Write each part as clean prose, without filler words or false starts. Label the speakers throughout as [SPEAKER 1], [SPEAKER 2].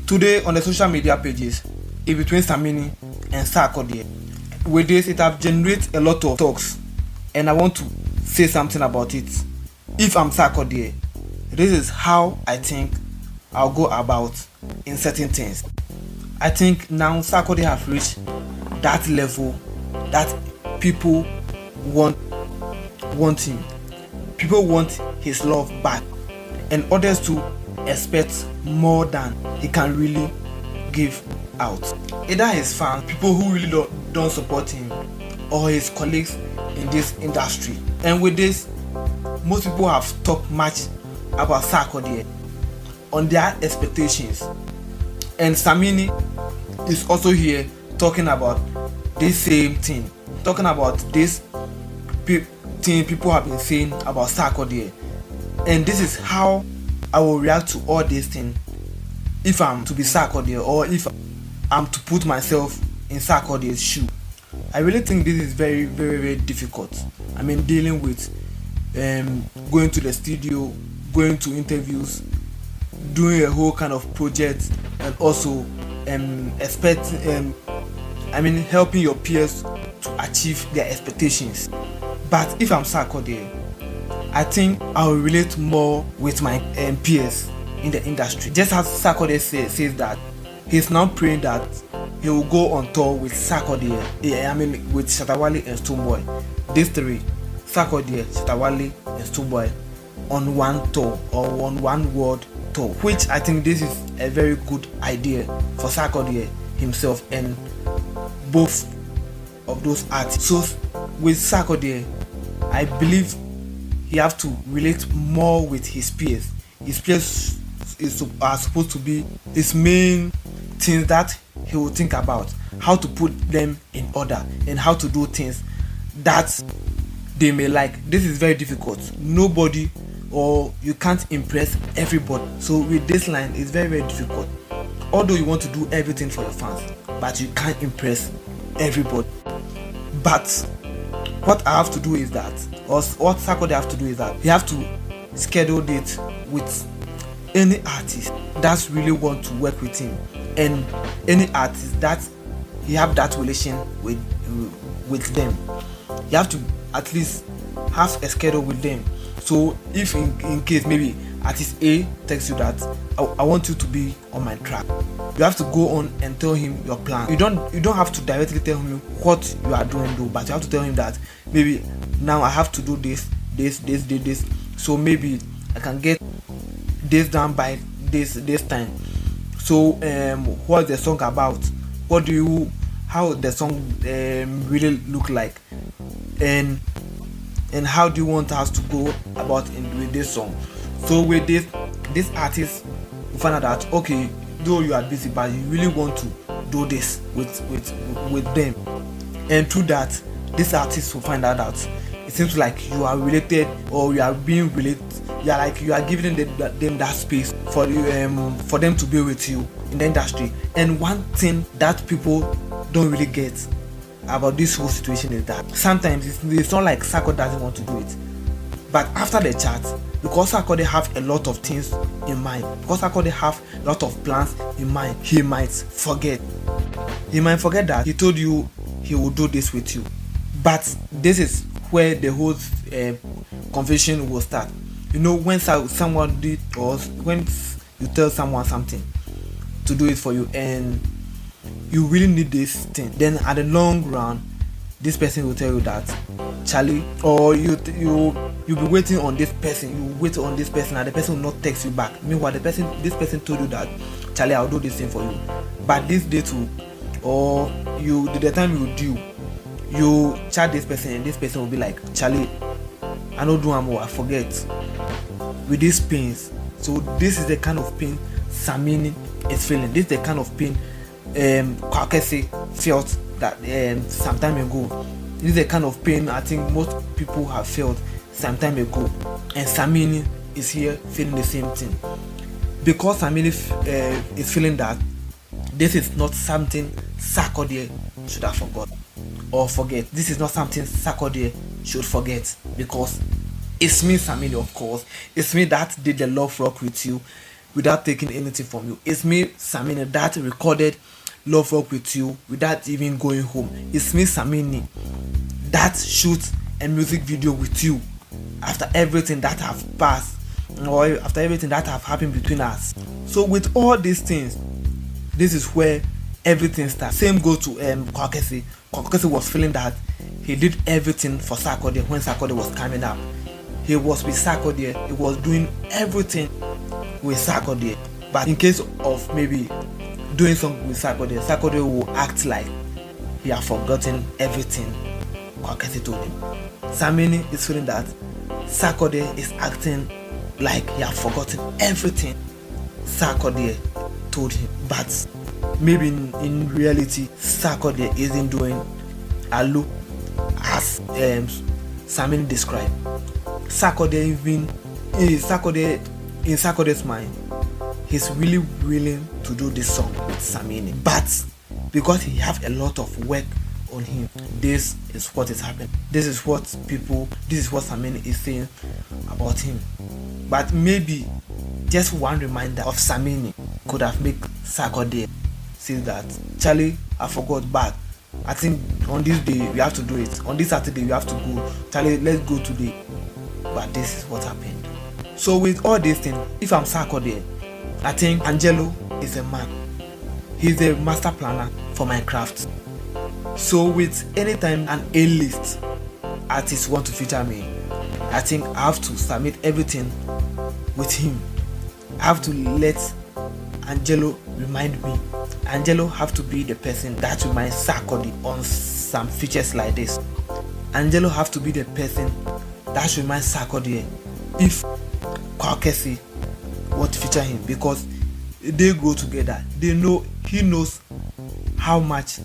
[SPEAKER 1] Today on the social media pages, in between Samini and Sarkodie, with this it have generated a lot of talks, and I want to say something about it. If I'm Sarkodie, this is how I think I'll go about in certain things. I think now Sarkodie have reached that level that people want him. People want his love back, and others to expect more than he can really give out. Either his fans, people who really don't support him, or his colleagues in this industry. And with this, most people have talked much about Sarkodie on their expectations. And Samini is also here talking about this same thing, talking about this thing people have been saying about Sarkodie. And this is how I will react to all these things if I'm to be Sarkodie, or if I'm to put myself in Sarkodie's shoe. I really think this is very, very, very difficult. I mean, dealing with going to the studio, going to interviews, doing a whole kind of project, and also helping your peers to achieve their expectations. But if I'm Sarkodie, I think I will relate more with my peers in the industry. Just as Sarkodie says that he's now praying that he will go on tour with Sarkodie, with Shatta Wale and Stonebwoy. These three, Sarkodie, Shatta Wale and Stonebwoy, on one tour or on one world tour, which I think this is a very good idea for Sarkodie himself and both of those artists. So with Sarkodie, I believe he have to relate more with his peers. His peers are supposed to be his main things that he will think about, how to put them in order and how to do things that they may like. This is very difficult. Nobody, or you can't impress everybody. So with this line, it's very, very difficult. Although you want to do everything for your fans, but you can't impress everybody. But what I have to do is that, or what Sarkodie have to do is that he have to schedule it with any artist that really want to work with him, and any artist that he have that relation with them. You have to at least have a schedule with them. So if in case maybe artist A tells you that I want you to be on my track, you have to go on and tell him your plan. You don't have to directly tell him what you are doing though, but you have to tell him that maybe now I have to do this. So maybe I can get this done by this time. So what's the song about? How the song really look like, and how do you want us to go about with this song? So with this artist will find out that okay, though you are busy, but you really want to do this with them, and through that, this artist will find out that it seems like you are related, or you are being related. You are giving them that space for them to be with you in the industry. And one thing that people don't really get about this whole situation is that sometimes it's not like Sarkodie doesn't want to do it, but after the chat, because Sarkodie have a lot of things in mind, because Sarkodie have a lot of plans in mind, he might forget that he told you he will do this with you. But this is where the whole conversation will start. You know, when someone did, or when you tell someone something to do it for you, and you really need this thing, then at the long run, this person will tell you that Charlie, or you be waiting on this person, and the person will not text you back. Meanwhile, this person told you that Charlie, I'll do this thing for you, but this day too, or the time you chat this person, and this person will be like, Charlie, I don't do more, I forget, with these pains. So this is the kind of pain Samini is feeling. This is the kind of pain Kwakese felt that some time ago. This is the kind of pain I think most people have felt some time ago, and Samini is here feeling the same thing, because Samini is feeling that this is not something Sarkodie should have forgotten or forget. This is not something Sarkodie should forget, because it's me, Samini, of course. It's me that did the love rock with you. without taking anything from you. It's me, Samini, that recorded Love Rock with you without even going home. It's me, Samini, that shoots a music video with you after everything that have passed or after everything that have happened between us. So with all these things, this is where everything starts. Same go to Kwakesi. Kwakesi was feeling that he did everything for Sarkodie when Sarkodie was coming up. He was with Sarkodie, he was doing everything with Sarkodie. But in case of maybe doing something with Sarkodie, Sarkodie will act like he has forgotten everything Kwakesi told him. Samini is feeling that Sarkodie is acting like he has forgotten everything Sarkodie told him. But maybe in reality, Sarkodie isn't doing Alu as Samini described. Sarkodie in Sarkodie's mind, he's really willing to do this song with Samini, but because he have a lot of work on him, this is what is happening. This is what Samini is saying about him. But maybe just one reminder of Samini could have made Sarkodie say that, Charlie, I forgot, but I think on this day we have to do it. On this Saturday we have to go. Charlie, let's go today. But this is what happened. So with all these things, if I'm Sarkodie, I think Angelo is a man. He's a master planner for my craft. So with anytime an A-list artist want to feature me, I think I have to submit everything with him. I have to let Angelo remind me. Angelo have to be the person that reminds Sarkodie on some features like this. Angelo have to be the person that reminds Sarkodie if Kwakesi want to feature him, because they go together. They know, he knows how much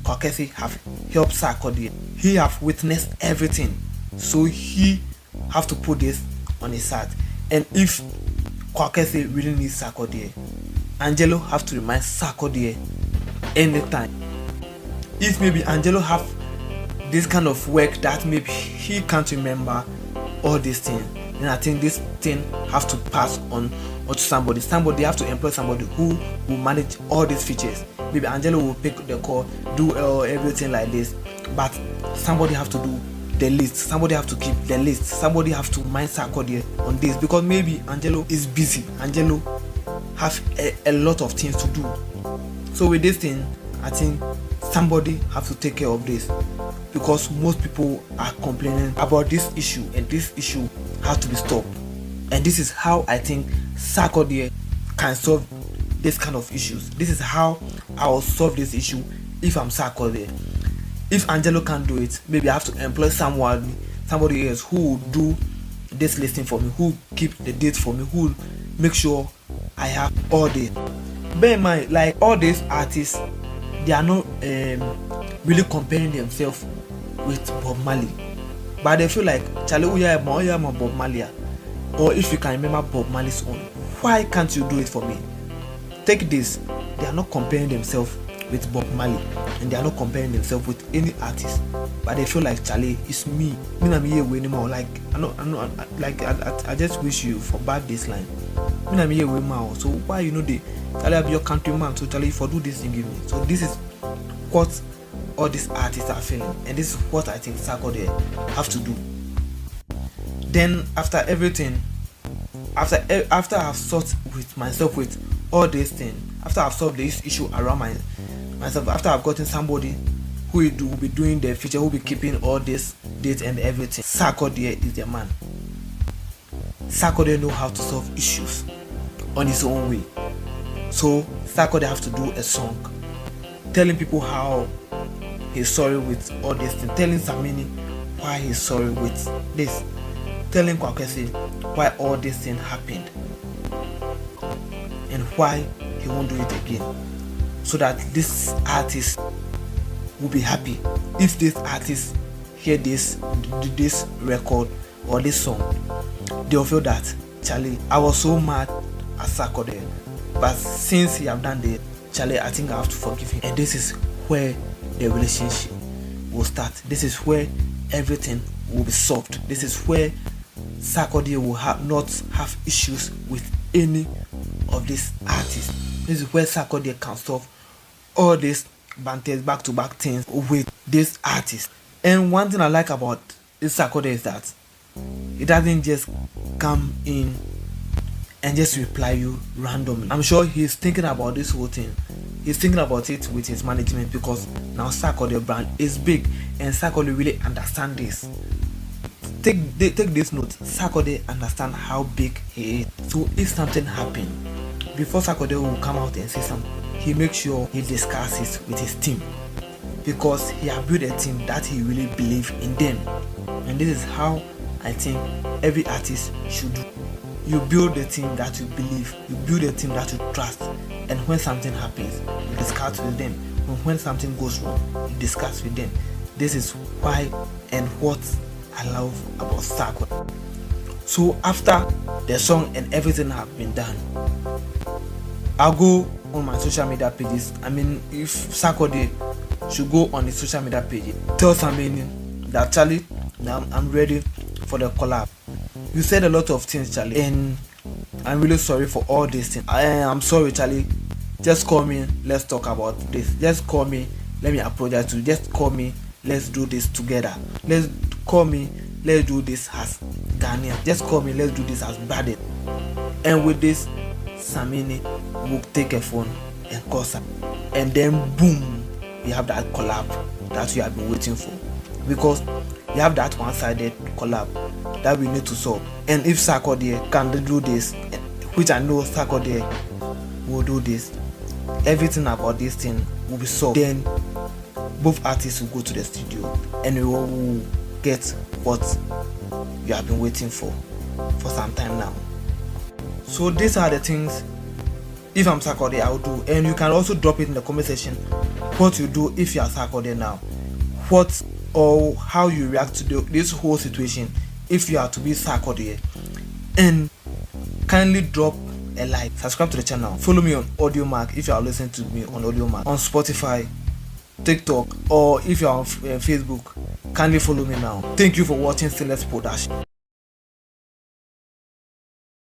[SPEAKER 1] Kwakesi have helped Sarkodie. He have witnessed everything, so he have to put this on his heart. And if Kwakesi really needs Sarkodie, Angelo have to remind Sarkodie anytime. If maybe Angelo have this kind of work that maybe he can't remember all these things, then I think this thing have to pass on to somebody. Somebody have to employ somebody who will manage all these features. Maybe Angelo will pick the call, do everything like this, but somebody have to do the list. Somebody have to keep the list. Somebody have to mind Sarkodie on this, because maybe Angelo is busy. Angelo have a lot of things to do. So with this thing, I think somebody have to take care of this, because most people are complaining about this issue, and this issue has to be stopped. And this is how I think Sarkodie can solve this kind of issues. This is how I will solve this issue if I'm Sarkodie. If Angelo can't do it, maybe I have to employ somebody else who will do this listing for me, who keep the date for me, who will make sure I have all day. Bear in mind, like all these artists, they are not really comparing themselves with Bob Marley, but they feel like, Charlie, we are Bob Marley. Or if you can remember Bob Marley's own, why can't you do it for me? Take this. They are not comparing themselves with Bob Marley, and they are not comparing themselves with any artist, but they feel like, Charlie, it's me. I'm here way anymore. Like I just wish you for bad this line. I'm here way more. So why they Charlie be your countryman? So Charlie, for do this thing, give me. So this is what all these artists are feeling, and this is what I think Sarkodie have to do. Then after everything, after I've solved with myself with all these things, after I've solved this issue around myself, after I've gotten somebody who will be doing the feature, who will be keeping all this date and everything, Sarkodie is the man. Sarkodie know how to solve issues on his own way. So Sarkodie have to do a song telling people how he's sorry with all this thing, telling Samini why he's sorry with this, telling Kwakesi why all this thing happened and why he won't do it again, so that this artist will be happy. If this artist hear this record or this song, they'll feel that, Charlie, I was so mad at Sarkodie, but since he have done this, Charlie, I think I have to forgive him. And this is where the relationship will start. This is where everything will be solved. This is where Sarkodie will not have issues with any of this artist. This is where Sarkodie can solve all these banters, back-to-back things with this artist. And one thing I like about this Sarkodie is that it doesn't just come in and just reply you randomly. I'm sure he's thinking about this whole thing. He's thinking about it with his management, because now Sarkodie brand is big and Sarkodie really understand this. Take this note. Sarkodie understand how big he is. So if something happen, before Sarkodie will come out and say something, he makes sure he discusses with his team, because he has built a team that he really believes in them. And this is how I think every artist should do. You build a team that you believe, you build a team that you trust, and when something happens, you discuss with them. When something goes wrong, you discuss with them. This is why and what I love about Sarkodie. So after the song and everything have been done, I'll go on my social media pages. I mean, if Sarkodie should go on his social media page, tell Samini that, Charlie, now I'm ready for the collab. You said a lot of things, Charlie, and I'm really sorry for all these things. I'm sorry, Charlie. Just call me, let's talk about this. Just call me, let me apologize to you. Just call me, let's do this together. Call me, let's do this as Ghanaian. Just call me, let's do this as Baden. And with this, Samini will take a phone and call Sam. And then boom, we have that collab that we have been waiting for. Because we have that one-sided collab that we need to solve. And if Sarkodie can do this, which I know Sarkodie will do this, everything about this thing will be solved. Then both artists will go to the studio and we will get what you have been waiting for some time now. So these are the things, if I'm Sarkodie, I will do. And you can also drop it in the comment section what you do if you are Sarkodie now. What or how you react to this whole situation if you are to be Sarkodie. And kindly drop a like, subscribe to the channel, follow me on Audiomack if you are listening to me on Audiomack, on Spotify, TikTok, or if you are on Facebook, kindly follow me now. Thank you for watching Sinless Production.